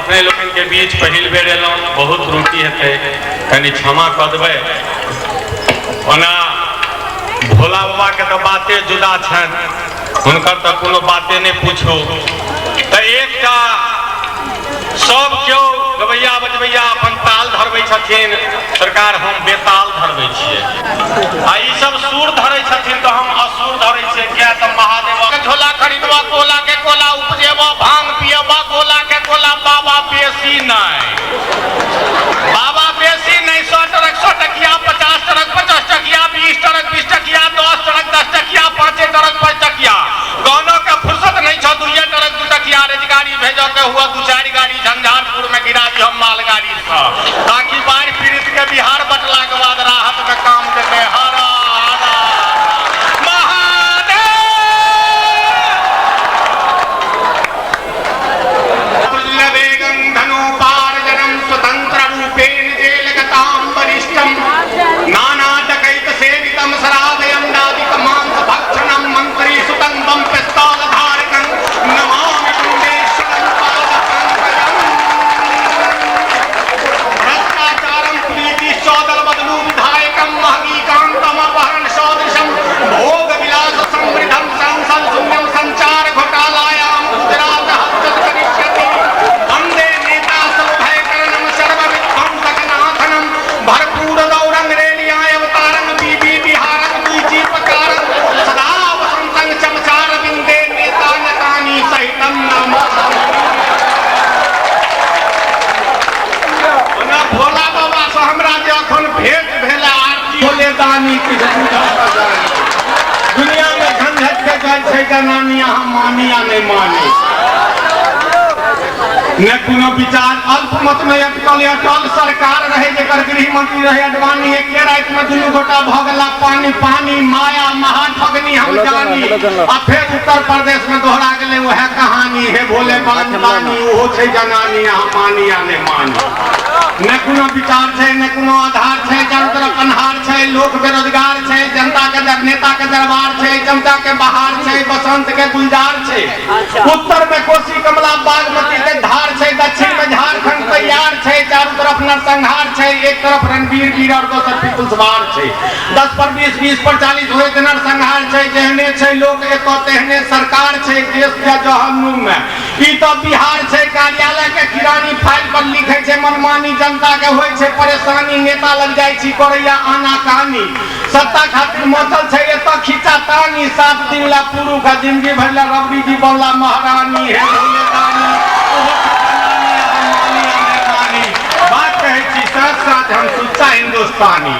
अपने लोगन के बीच पहिल बेर एलहुँ, बहुत त्रुटि हेतै, कनि क्षमा कऽ देबै। ओना भोला बाबा के तो बाते जुदा छनि, हुनकर तो कोनो बाते नहीं पूछू। तो एकटा सब क्यों गवैया बजबैया अपन ताल धरबै छथिन, सरकार हम बेताल धरबै छियै। आ ई सब सुर धरै छथिन तो हम असुर धरै छियै। क्या तो महादेव के झोला खरीदबा, कोला के कोला उपजेबा, भांग पियबा, कोला के कोला, बाबा बेसी नहीं, बाबा बेसी नहीं। 100 टरक 100 टकिया, 50 टरक 50 टकिया, 20 टरक 20 टकिया, 10 टरक 10 टकिया, 5 टरक 5 टकिया। गानों का फुर्सत नहीं छ, 2 टरक 2 टकिया रेजगाड़ी भेजो के हुआ, 2-4 गाड़ी झंझारपुर में गिरा दी हम मालगाड़ी से, ताकि बाढ़ पीड़ित के बिहार बटला के बाद राहत में काम देते। हरा दुनिया में झंझट के जाए का नाम यहाँ मानी या नहीं मानी, न कोनो विचार अल्पमत में अटकल अटल सरकार रहे, जकर गृह मंत्री रहे अडवाणी। एक रात में दुनू गोटा भगला पानी पानी, माया महाठगनी हम जानी। आ फिर उत्तर प्रदेश में दोहरा गए वह कहानी है, भोले बानी वो छे जनानी यहाँ मानी या नहीं मानी। न कोनो विचार है, न कोनो आधार है, चारों तरफ अन्हार है, लोग बेरोजगार है, जनता के नेता के दरबार है, जनता के बहार है, बसंत के गुलजार है। उत्तर में कोसी कमला बागमती के धार है, दक्षिण में झारखंड तैयार है, चारों तरफ नरसंहार है, एक तरफ रणवीर वीर और दोसर पीपुल्स वार है। 10 पर 20 20 पर 40 हुए नरसंहार है, जहने है लोग एक तेहने सरकार है देश के जहन्नुम में। ई तो बिहार है, कार्यालय के किरानी फाइल पर लिखे है मनमानी, जनता के होय छै परेशानी, नेता लग जाय छी करैया आना कहानी। सत्ता खातिर मचल छै एतऽ खींचा तानी, 7 दिन ला पुरु का जिंदगी भर ला रबड़ी जी बनला महारानी है भोलेदानी। बात कहै छी साथ साथ हम सच्चा हिंदुस्तानी।